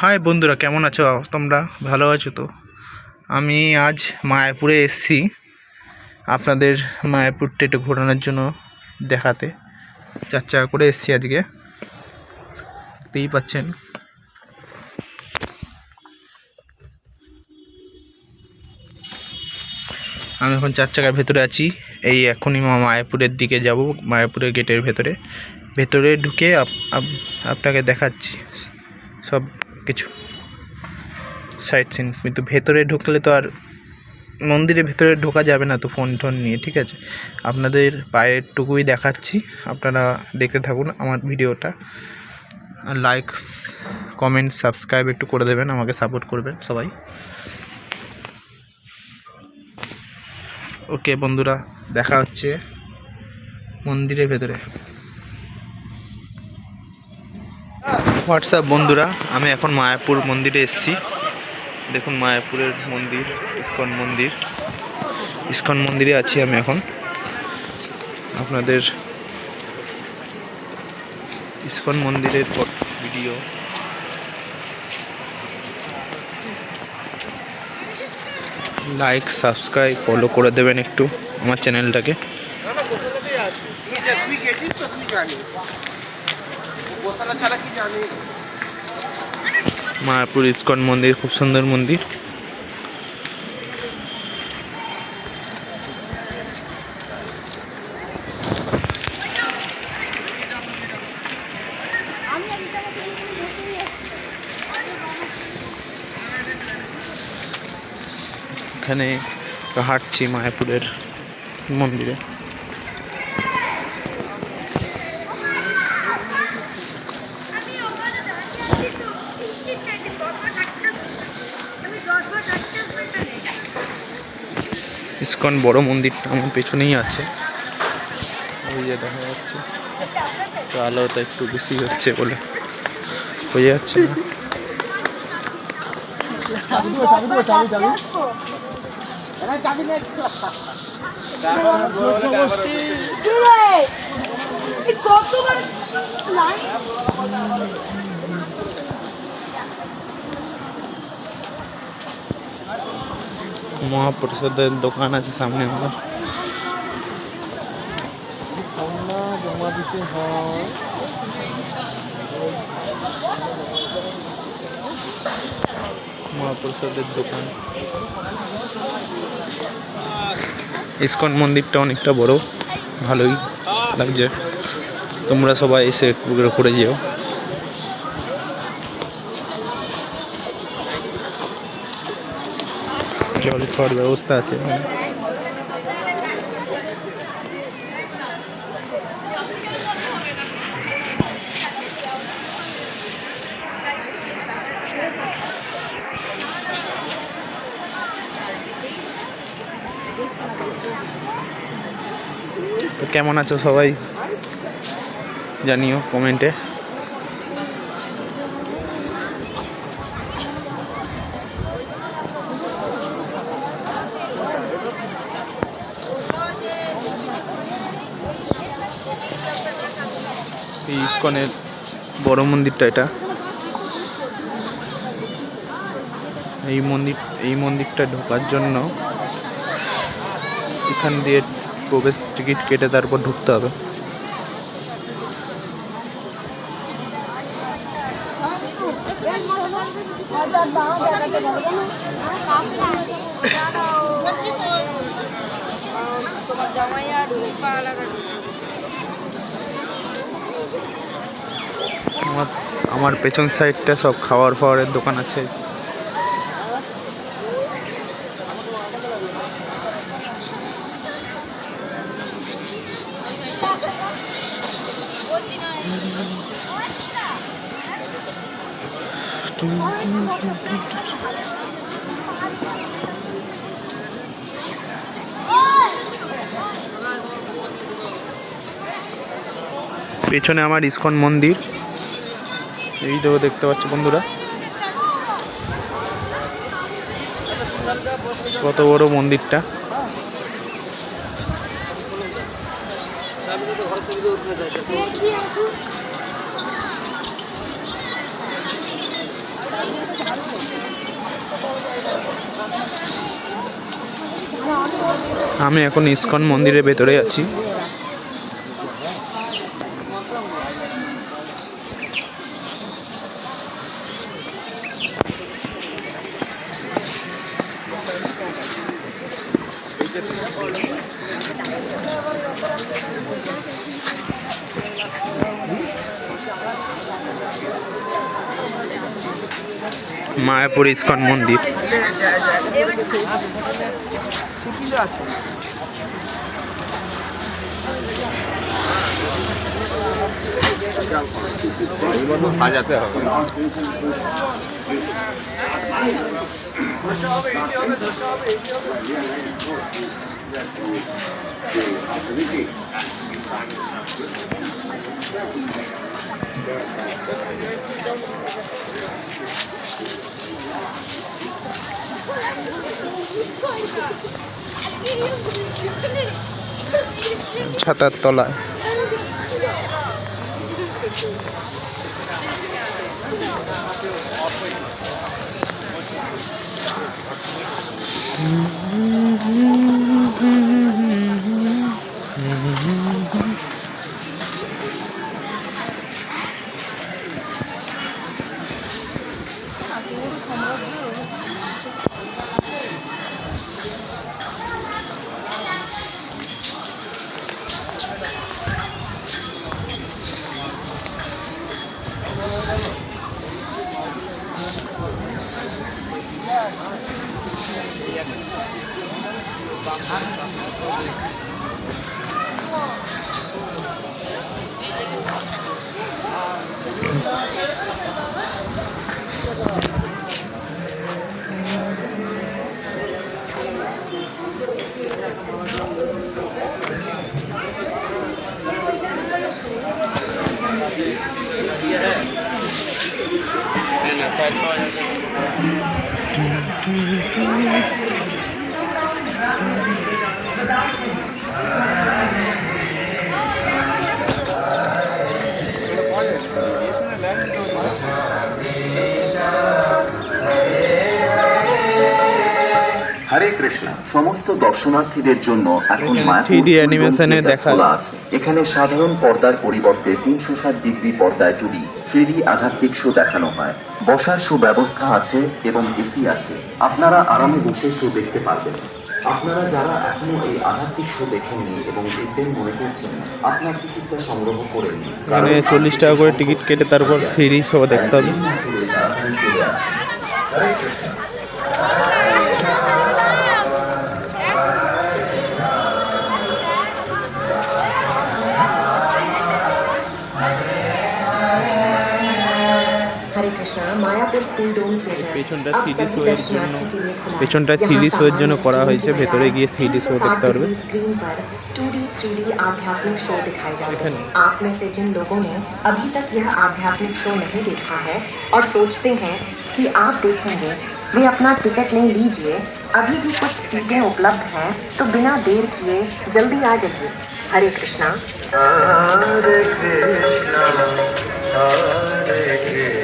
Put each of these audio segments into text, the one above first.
High বন্ধুরা, কেমন আছো তোমরা? ভালো আছো তো? আমি আজ মায়াপুরে এসেছি আপনাদের মায়াপুরটা একটু ঘোরানোর জন্য, দেখাতে। 4 চাকা করে এসেছি আজকে, দেখতেই পাচ্ছেন। আমি এখন 4 চাকার ভেতরে আছি। এই এখনই মায়াপুরের দিকে যাব, মায়াপুরের গেটের ভেতরে ঢুকে আপনাকে দেখাচ্ছি সব কিছু সাইট সিন। কিন্তু ভেতরে ঢুকলে তো আর মন্দিরের ভেতরে ঢোকা যাবে না তো ফোন টোন নিয়ে, ঠিক আছে? আপনাদের পায়ের টুকুই দেখাচ্ছি, আপনারা দেখতে থাকুন আমার ভিডিওটা। আর লাইক, কমেন্ট, সাবস্ক্রাইব একটু করে দেবেন, আমাকে সাপোর্ট করবেন সবাই। ওকে বন্ধুরা, দেখা হচ্ছে মন্দিরের ভেতরে। হোয়াটসঅ্যাপ বন্ধুরা, আমি এখন মায়াপুর মন্দিরে এসেছি। দেখুন মায়াপুরের মন্দির, ইস্কন মন্দিরে আছি আমি এখন। আপনাদের ইস্কন মন্দিরের ভিডিও। লাইক, সাবস্ক্রাইব, ফলো করে দেবেন একটু আমার চ্যানেলটাকে। মায়াপুর ইস্কন মন্দির খুব সুন্দর মন্দির। এখানে হাঁটছি মায়াপুরের মন্দিরে। ইস্কন বড় মন্দিরটা আমার পেছনেই আছে, ওই যে দেখা যাচ্ছে। তো আলোটা একটু বেশি হচ্ছে বলে বোঝা যাচ্ছে না। মহাপ্রসাদের দোকান আছে সামনে আমার। জমা দিতে হয় মহাপ্রসাদের দোকান। ইস্কন মন্দিরটা অনেকটা বড়, ভালোই লাগছে। তোমরা সবাই এসে ঘুরে যেও। জল খাওয়ার ব্যবস্থা আছে এখানে। তো কেমন আছো সবাই জানিও কমেন্টে। এই ইস্কনের বড় মন্দিরটা এটা। এই মন্দিরটা ঢোকার জন্য এখান দিয়ে প্রবেশ টিকিট কেটে তারপর ঢুকতে হবে। আমার পেছন সাইডটা সব খাওয়ারের দোকান আছে। পেছনে আমার ইস্কন মন্দির, এই তো দেখতে পাচ্ছ বন্ধুরা কত বড় মন্দিরটা। আমি এখন ইসকন মন্দিরের ভেতরে আছি। মায়াপুর ইসকন মন্দির। সাজাতে হবে। ছাতার তলায় হরে কৃষ্ণ। সমস্ত দর্শনার্থীদের জন্য এখন 3D অ্যানিমেশনে দেখা আছে। এখানে সাধারণ পর্দার পরিবর্তে 360 ডিগ্রি পর্দায় 2D 3D আধ্যাত্মিক শো দেখানো হয়। বসার সুব্যবস্থা আছে এবং এসি আছে। আপনারা আরামে বসে শো দেখতে পারবেন। আপনারা যারা এখনো এই আধ্যাত্মিক শো দেখেননি এবং দেখবেন মনে করছেন, আপনার টিকিটটা সংগ্রহ করে নিন। মানে 40 টাকা করে টিকিট কেটে তারপর 3D শো দেখতে হবে। হরে কৃষ্ণ। পেছনটা 3D শো এর জন্য পেছনটা 3D শো এর জন্য করা হয়েছে। ভেতরে গিয়ে 3D শো দেখতে পারবে। 2D 3D आध्यात्मिक शो दिखाए जाते हैं। आप में से जिन लोगों ने अभी तक यह आध्यात्मिक शो नहीं देखा है और सोचते हैं कि आप देखेंगे, वे अपना टिकट नहीं लीजिए। अभी भी कुछ सीटें उपलब्ध हैं, तो बिना देर किए जल्दी आ जाइए। हरे कृष्णा। हरे कृष्णा हरे Krishna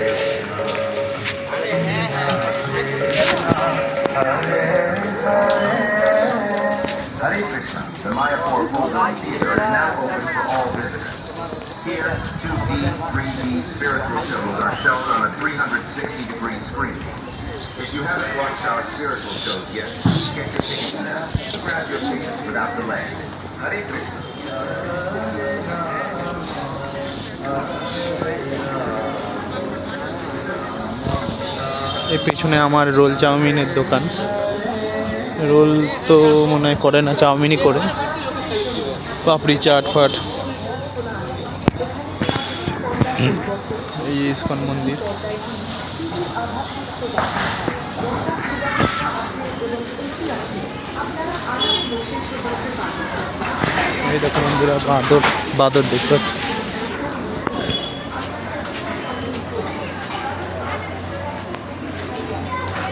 Hare Krishna. The Mayapur Golden Theater is now open for all visitors. Here, 2D, 3D spiritual shows are shown on a 360-degree screen. If you haven't watched our spiritual shows yet, get your tickets now. Grab your tickets without delay. Hare Krishna. এই পেছনে আমার role চাউমিনের দোকান। Role তো মনে হয় করে না, চাউমিনই করে। পাপড়ি চাট ফাট। এই ইসকন মন্দির। এই দেখো বন্ধুরা, বাদর দেখতে পাচ্ছি।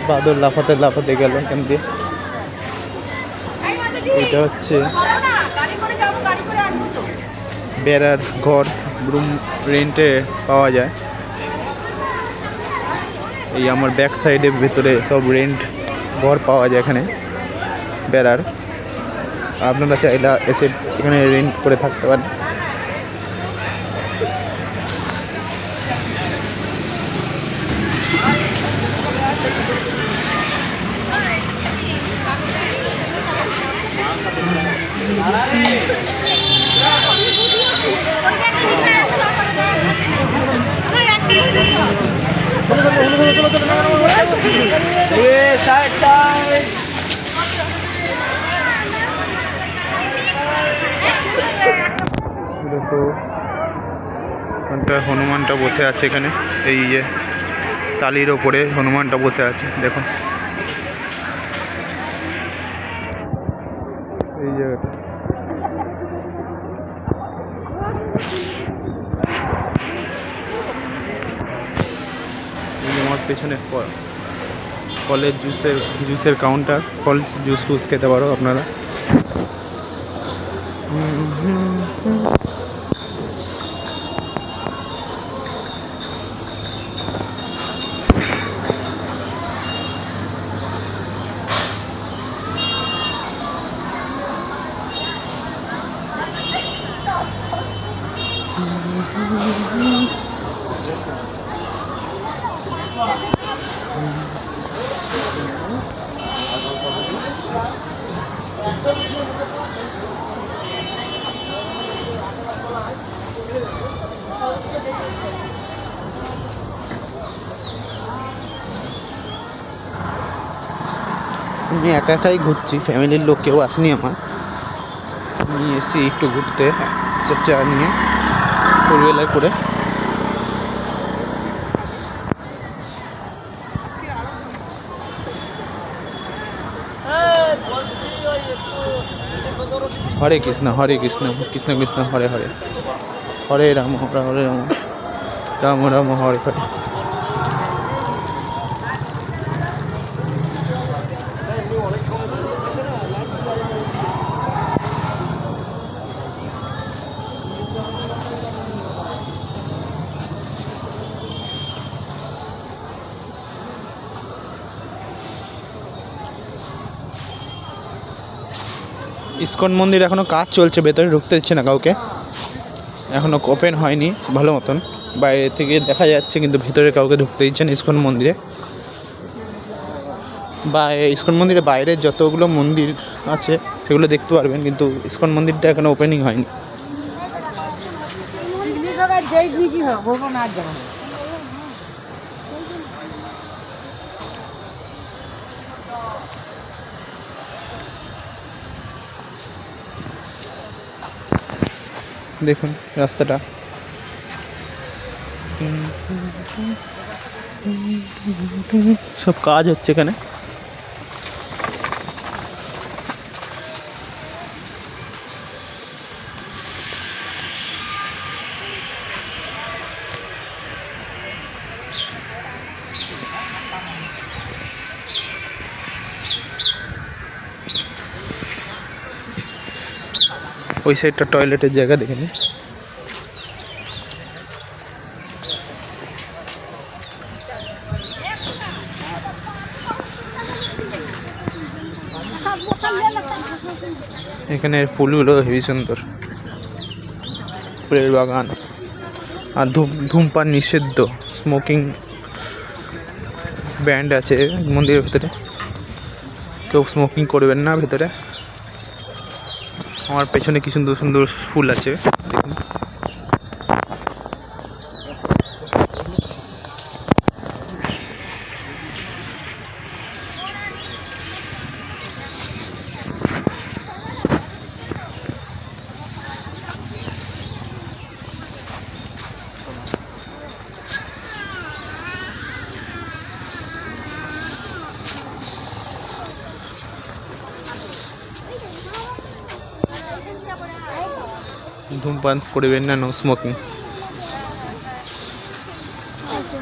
বাদর লাফাতে লাফাতে গেল এখান দিয়ে। এটা হচ্ছে বেড়ার ঘর, রুম রেন্টে পাওয়া যায়। এই আমার ব্যাক সাইডের ভেতরে সব রেন্ট ঘর পাওয়া যায় এখানে বেড়ার। আপনারা চাইলে এসে এখানে রেন্ট করে থাকতে পারেন। দেখো ওখানটা হনুমানটা বসে আছে এখানে, এই যে টালির ওপরে হনুমানটা বসে আছে দেখুন এই জায়গাটা। এই যে আমার পেছনে ফলের জুসের কাউন্টার, ফল জুস খেতে পারো আপনারা। আমি একা একাই ঘুরছি, ফ্যামিলির লোক কেউ আসেনি আমার। আমি এসি একটু ঘুরতে চাচা নিয়ে 4 করে। হরে কৃষ্ণ কৃষ্ণ কৃষ্ণ হরে হরে, হরে রাম হরে রাম, রাম রাম হরে হরে। ইসকন মন্দির এখনও কাজ চলছে, ভেতরে ঢুকতে দিচ্ছে না কাউকে, এখনও ওপেন হয়নি ভালো মতন। বাইরে থেকে দেখা যাচ্ছে কিন্তু ভেতরে কাউকে ঢুকতে দিচ্ছে না ইসকন মন্দিরে। বা ইসকন মন্দিরের বাইরে যতগুলো মন্দির আছে সেগুলো দেখতে পারবেন, কিন্তু ইসকন মন্দিরটা এখনও ওপেনিং হয়নি। দেখুন রাস্তাটা, সব কাজ হচ্ছে এখানে। ওই সাইডটা টয়লেটের জায়গা দেখে নিন। এখানে ফুলগুলো হেবি সুন্দর, ফুলের বাগান। আর ধূমপান নিষিদ্ধ, স্মোকিং ব্যান্ড আছে মন্দিরের ভেতরে, কেউ স্মোকিং করবেন না ভেতরে। আমার পেছনে কি সুন্দর সুন্দর ফুল আছে দেখুন। ধূমপান করবেন না, নো স্মোকিং।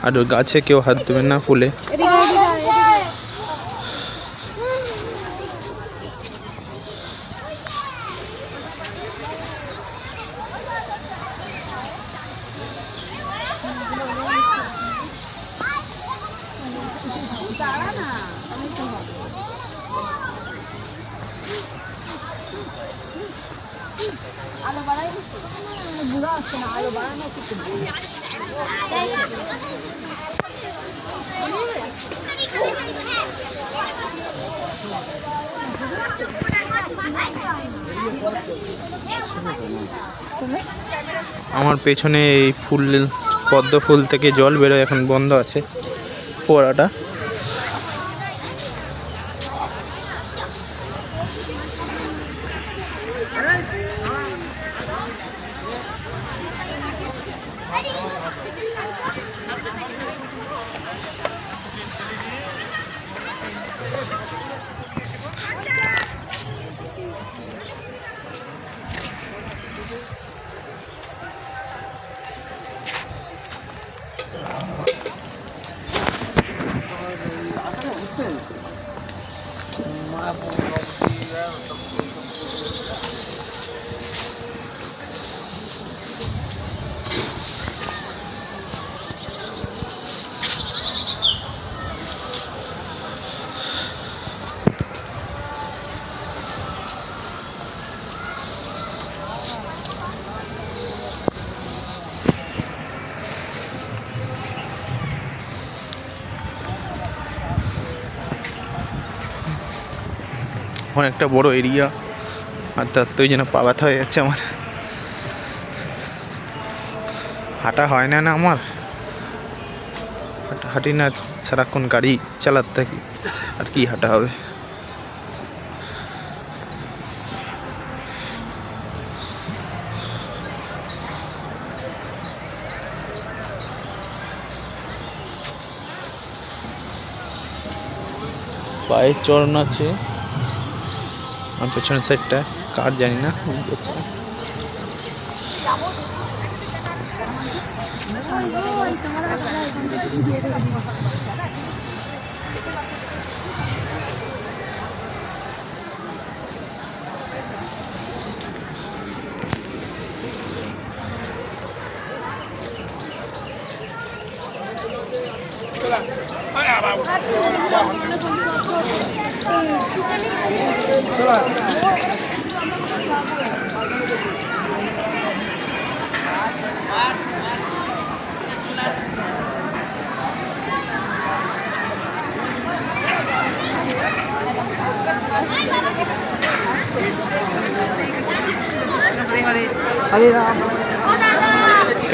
আর গাছে কেউ হাত দেবেন না, ফুলে। আমার পেছনে এই ফুল পদ্ম ফুল থেকে জল বেরোয়, এখন বন্ধ আছে ফোয়ারাটা। অনেকটা বড় এরিয়া, আর তার তো ওই জন্য পা ব্যথা হয়ে যাচ্ছে আমার। হাঁটা হয় না আমার, হাঁটি না, সারাক্ষণ গাড়ি চালাতে থাকি, আর কি হাঁটা হবে। পায়ের চরণ আছে আর পেছনের সাইডটা কার জানি না,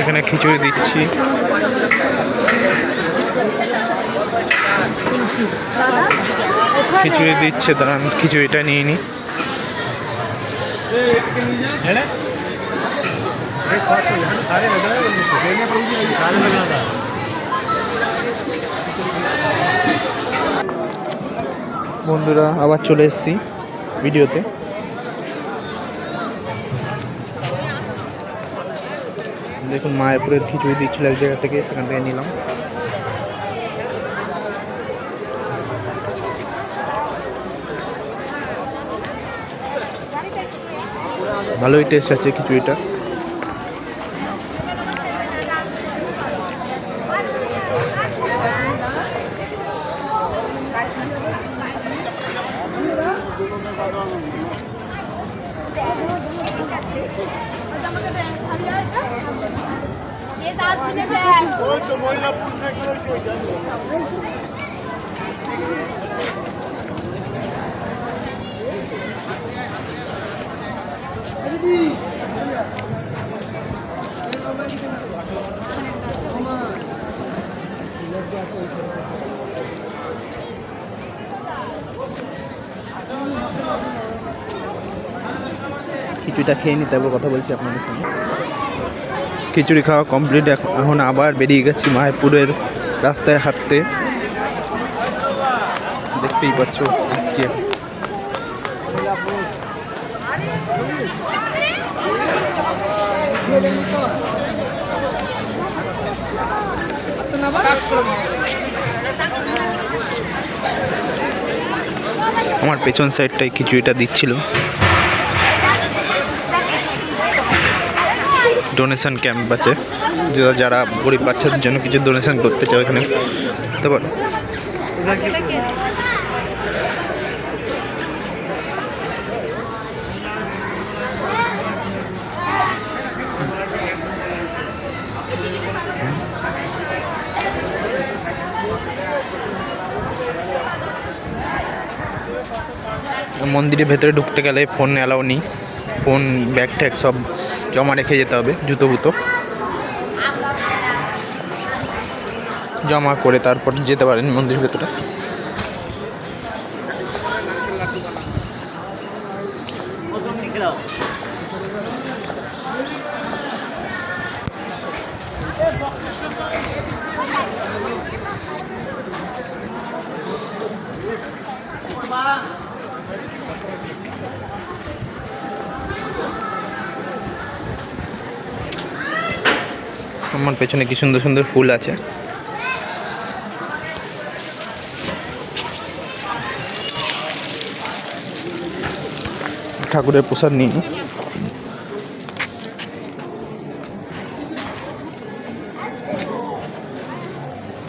এখানে খিচুড়ি দিচ্ছি। খিচুড়ি দিচ্ছে, দাঁড়ান খিচুড়িটা নিয়ে নিই। বন্ধুরা আবার চলে এসেছি ভিডিওতে। দেখুন মায়াপুরের খিচুড়ি দিচ্ছিল এক জায়গা থেকে, সেখান থেকে নিলাম। ভালোই টেস্ট আছে খিচুড়িটা। খিচুড়িটা খেয়ে নিই, তারপর কথা বলছি আপনাদের সঙ্গে। খিচুড়ি খাওয়া কমপ্লিট, এখন আবার বেরিয়ে গেছি মায়াপুরের রাস্তায় হাঁটতে। দেখতেই পাচ্ছ আমার পেছন সাইডটাই খিচুড়িটা দিচ্ছিল। ডোনেশন ক্যাম্প আছে, যারা গরিব বাচ্চাদের জন্য কিছু ডোনেশন করতে চাও এখানে করতে পারো। মন্দিরের ভেতরে ঢুকতে গেলে ফোন অ্যালাউ নেই, ফোন ব্যাগ ট্যাগ সব জমা রেখে যেতে হবে, জুতো বুতো জমা করে তারপর যেতে পারেন মন্দিরের ভেতরে। আমার পেছনে কি সুন্দর সুন্দর ফুল আছে। ঠাকুরের প্রসাদ নিই।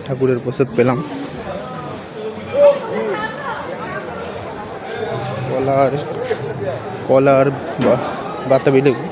ঠাকুরের প্রসাদ পেলাম, কলার বাতাবি লেবু।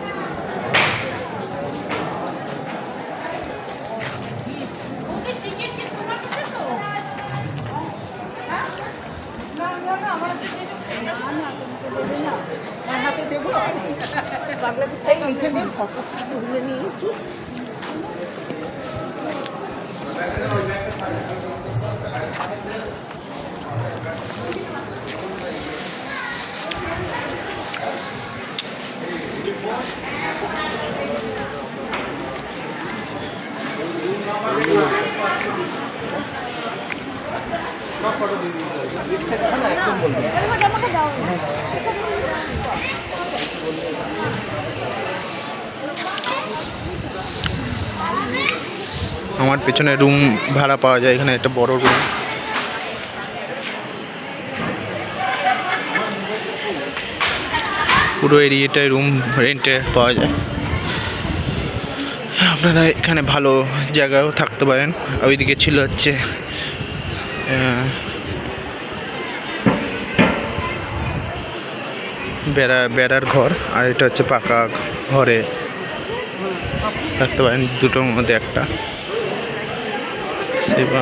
আমার পেছনে রুম ভাড়া পাওয়া যায়, এখানে একটা বড় রুম। পুরো এরিয়াটায় রুম রেন্টে পাওয়া যায়। আপনারা এখানে ভালো জায়গাও থাকতে পারেন। ওইদিকে ছিল হচ্ছে বেড়ার ঘর, আর এটা হচ্ছে পাকা ঘরে থাকতে পারেন, দুটোর মধ্যে একটা। সেবা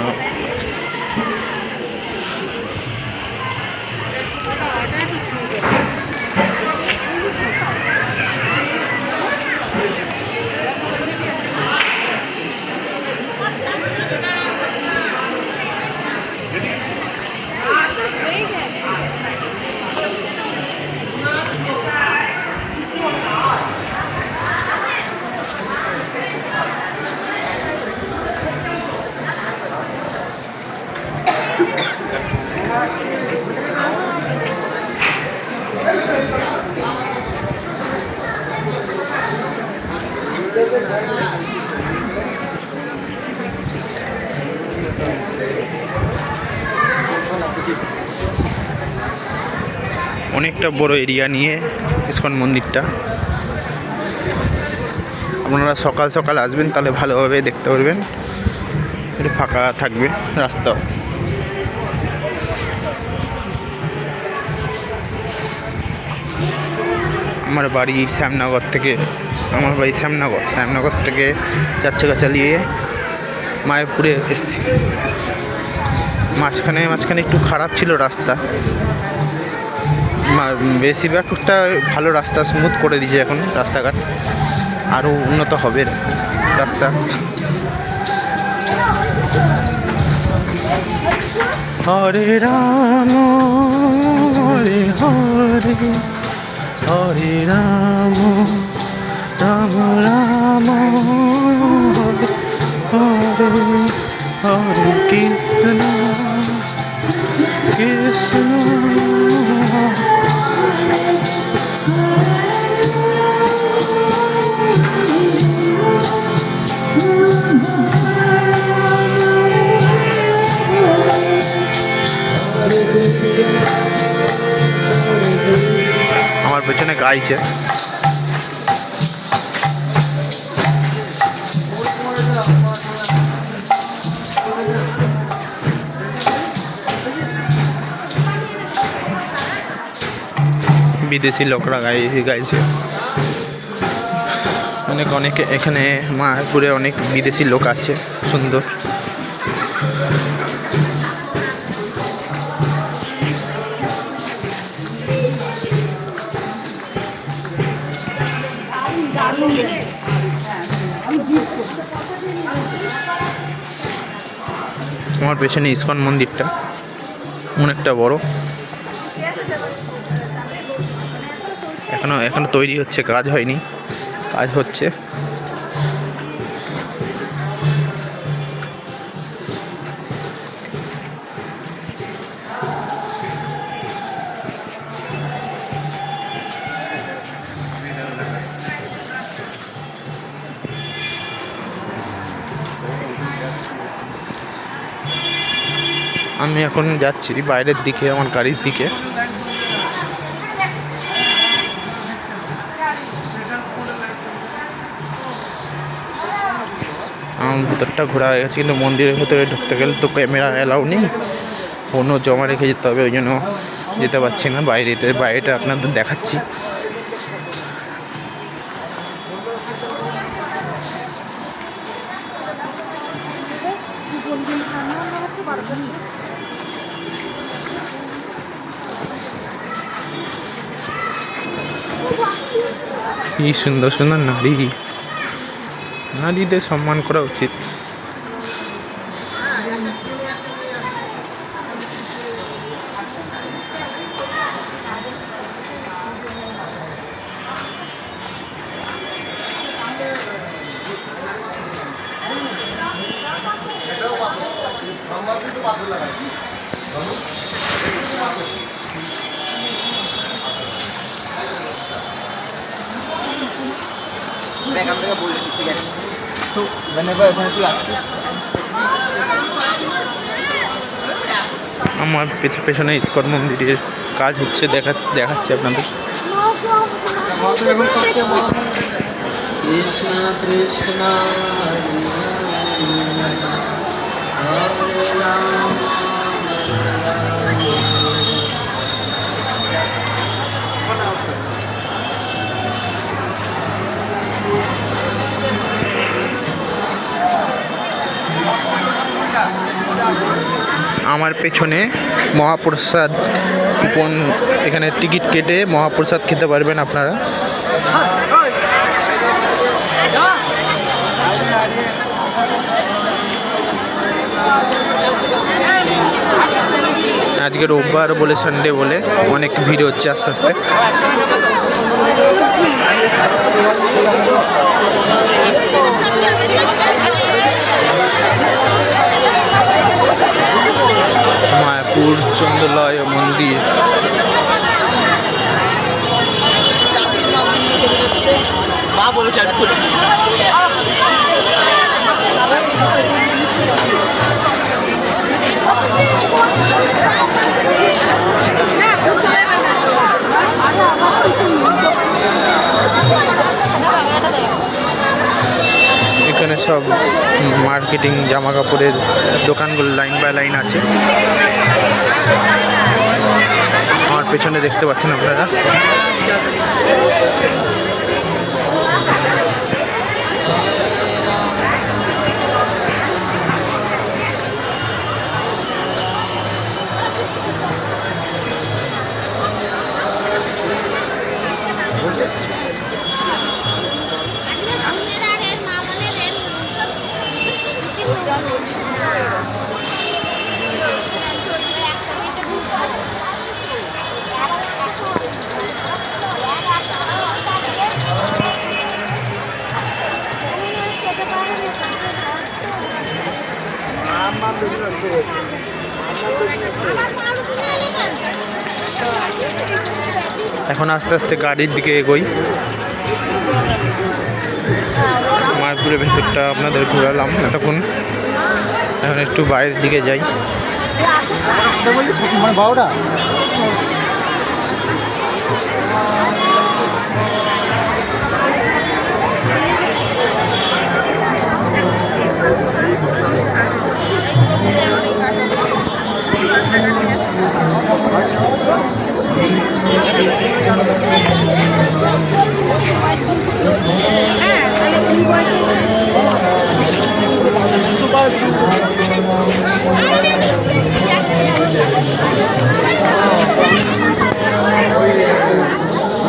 অনেকটা বড় এরিয়া নিয়ে ইসকন মন্দিরটা। আপনারা সকাল সকাল আসবেন, তাহলে ভালোভাবে দেখতে পারবেন, একটু ফাঁকা থাকবে রাস্তা। আমার বাড়ি শ্যামনগর থেকে, শ্যামনগর থেকে 4 চাকা চালিয়ে মায়াপুরে এসেছি। মাঝখানে একটু খারাপ ছিল রাস্তা, বেশিরভাগটা ভালো রাস্তা, স্মুথ করে দিয়েছে এখন রাস্তাঘাট, আরও উন্নত হবে রাস্তা। হরে রাম হরে হরে, হরে রাম রাম রাম হরে হরে, হরে কৃষ্ণ কৃষ্ণ। আমার পেছনে গাইছে। বিদেশি লোকরা গাইছে। অনেকে এখানে মায়াপুরে অনেক বিদেশি লোক আছে, সুন্দর। আমার পেছনে ইসকন মন্দিরটা অনেকটা বড়, এখনো তৈরি হচ্ছে, কাজ হয়নি, কাজ হচ্ছে। আমি এখন যাচ্ছি বাইরের দিকে, আমার গাড়ির দিকে। আমার ভিতরটা ঘোরা হয়ে গেছে, কিন্তু মন্দিরের ভেতরে ঢুকতে গেলে তো ক্যামেরা অ্যালাউ নেই, ফোনও জমা রেখে যেতে হবে, ওই জন্য যেতে পারছি না। বাইরেটা আপনাদের দেখাচ্ছি। কি সুন্দর সুন্দর নারীদের সম্মান করা উচিত। আমার পেছনে ইসকন মন্দিরের কাজ হচ্ছে, দেখাচ্ছি আপনাদের। কৃষ্ণ কৃষ্ণ হরে রাম আমার পেছনে মহাপ্রসাদ কুপন, এখানে টিকিট কেটে মহাপ্রসাদ খেতে পারবেন আপনারা। আজকে রোববার বলে, সানডে বলে অনেক ভিড় হচ্ছে আস্তে আস্তে। মায়াপুর চন্দ্রলয় মন্দির। এখানে সব মার্কেটিং জামা কাপড়ের দোকানগুলো লাইন বাই লাইন আছে। আমার পেছনে দেখতে পাচ্ছেন আপনারা। এখন আস্তে আস্তে গাড়ির দিকে এগোই। মায়াপুরের ভেতরটা আপনাদের ঘোরালাম এতক্ষণ, এখন একটু বাইরের দিকে যাই। বারোটা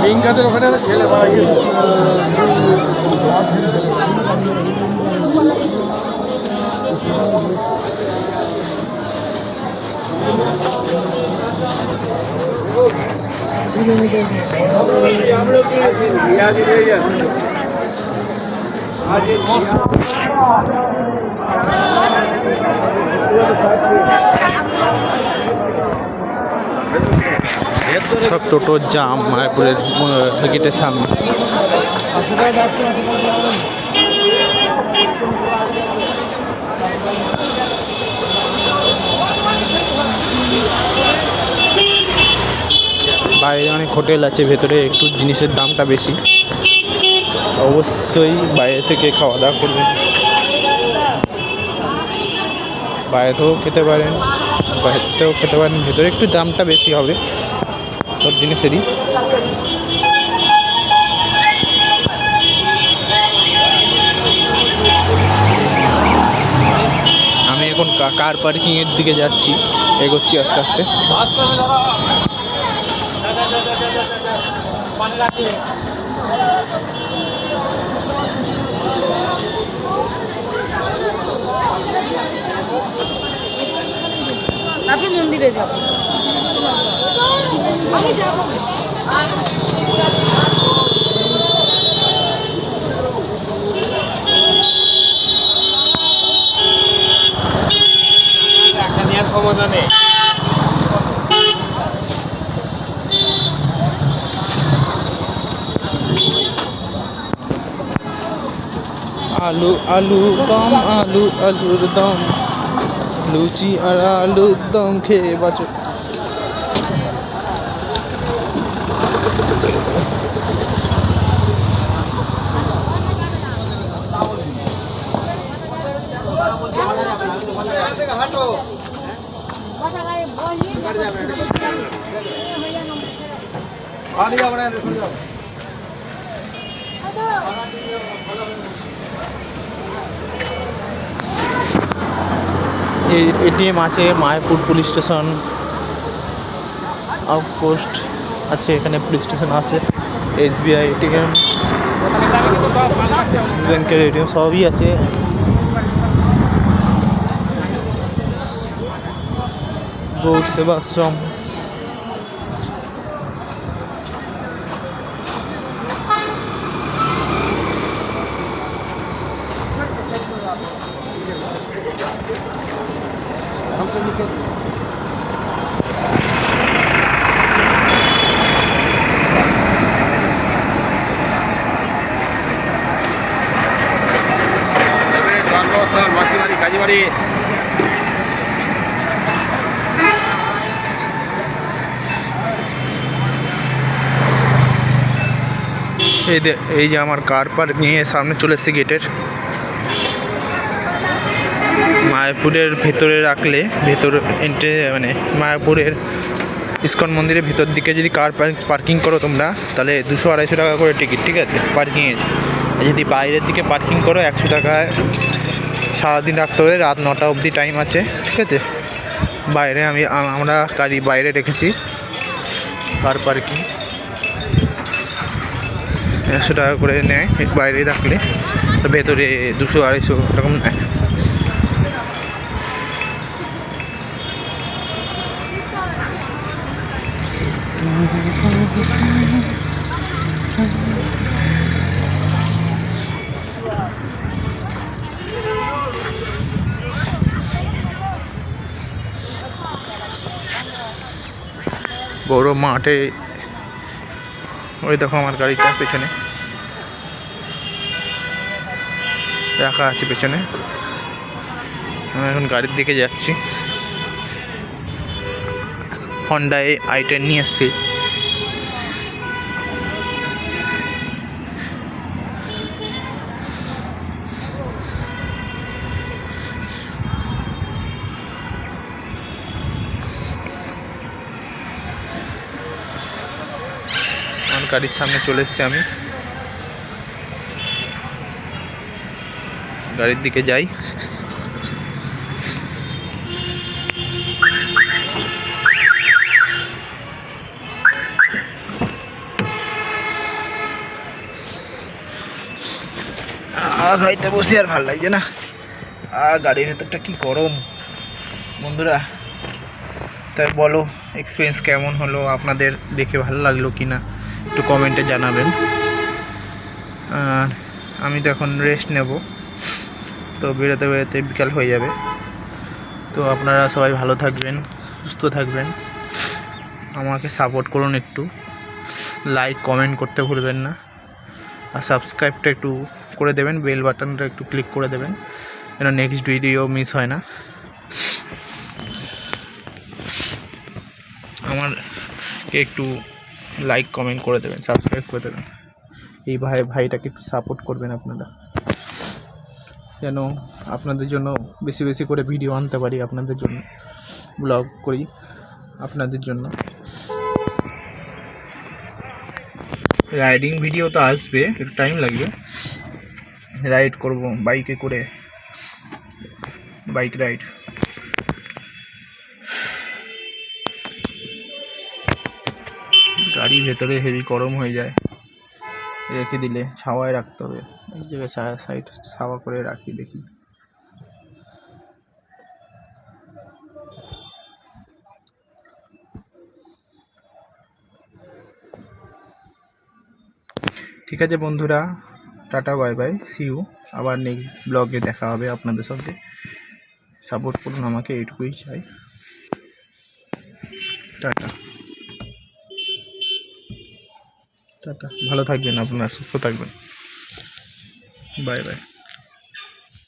লিঙ্গাদের ওখানে ছেলে মারা গেছে। সব টোটোর জাম মায়াপুরের গেটের সামনে। বাইরে অনেক হোটেল আছে, ভেতরে একটু জিনিসের দামটা বেশি। অবশ্যই বাইরে থেকে খাওয়া দাওয়া করবেন, বাইরেতেও খেতে পারেন, বাইরেতেও খেতে পারেন, ভেতরে একটু দামটা বেশি হবে সব জিনিসেরই। আমি এখন কার পার্কিংয়ের দিকে যাচ্ছি, এগোচ্ছি আস্তে আস্তে। তারপর মন্দিরে যাবো। আমি যাবো। ক্ষমতা নেই। আলু আলু দম, আলু আলুর দম, লুচি আর আলুর দম খেয়ে বাঁচো। এটিএম আছে, মায়াপুর পুলিশ স্টেশন আউটপোস্ট আছে, এখানে পুলিশ স্টেশন আছে, এসবিআই এটিএম, অ্যাক্সিস ব্যাংকের এটিএম সবই আছে। গৌড় সেবাশ্রম, জন্মস্থান মাসিবাড়ি কাজীবাড়ি। এই যে আমার কার পার্কিং এর সামনে চলে এসেছে গেটের। মায়াপুরের ভেতরে রাখলে, ভেতর এন্ট্রি মানে মায়াপুরের ইস্কন মন্দিরের ভেতর দিকে যদি কার পার্কিং করো তোমরা, তাহলে 200-250 টাকা করে টিকিট, ঠিক আছে, পার্কিংয়ের। যদি বাইরের দিকে পার্কিং করো 100 টাকায় সারাদিন রাখতে হবে, রাত 9টা অবধি টাইম আছে, ঠিক আছে। বাইরে আমরা গাড়ি বাইরে রেখেছি কার পার্কিং, 100 টাকা করে নেয় বাইরে রাখলে, ভেতরে 200-250 এরকম নেয়। বড় মাঠে ওই দেখো আমার গাড়িটা পেছনে রাখা আছে, পেছনে। আমি এখন গাড়ির দিকে যাচ্ছি, হন্ডায় i10 নিয়ে এসছি। আমার গাড়ির সামনে চলে এসছি, আমি গাড়ির দিকে যাই। গাড়িতে বসে আর ভালো লাগছে না, গাড়ির ভেতরটা কি গরম বন্ধুরা। তাই বলো এক্সপিরিয়েন্স কেমন হলো, আপনাদের দেখে ভালো লাগলো কি না একটু কমেন্টে জানাবেন। আর আমি তো এখন রেস্ট নেব, তো বেরোতে বেরোতে বিকাল হয়ে যাবে। তো আপনারা সবাই ভালো থাকবেন, সুস্থ থাকবেন, আমাকে সাপোর্ট করুন, একটু লাইক কমেন্ট করতে ভুলবেন না, আর সাবস্ক্রাইবটা একটু করে দেবেন, বেল বাটনটা একটু ক্লিক করে দেবেন যেন নেক্সট ভিডিও মিস হয় না। আমারকে একটু লাইক কমেন্ট করে দেবেন, সাবস্ক্রাইব করে দেবেন, এই ভাইটাকে একটু সাপোর্ট করবেন আপনারা, যেন আপনাদের জন্য বেশি বেশি করে ভিডিও আনতে পারি, আপনাদের জন্য ব্লগ করি আপনাদের জন্য। রাইডিং ভিডিও তো আসবে, একটু টাইম লাগবে, রাইড করব বাইকে করে, বাইক রাইড। গাড়ির ভেতরে হেভি গরম হয়ে যায়, রেখে দিলে ছাওয়ায় রাখতে হবে, এক জায়গায় সাইড ছাওয়া করে রাখি দেখি। ঠিক আছে বন্ধুরা, tata bye bye, see you, আবার নেক্সট ব্লগে দেখা হবে আপনাদের সঙ্গে। সাপোর্ট করুন আমাকে, এইটুকুই চাই। টাটা টাটা, ভালো থাকবেন আপনারা, সুস্থ থাকবেন, বাই বাই।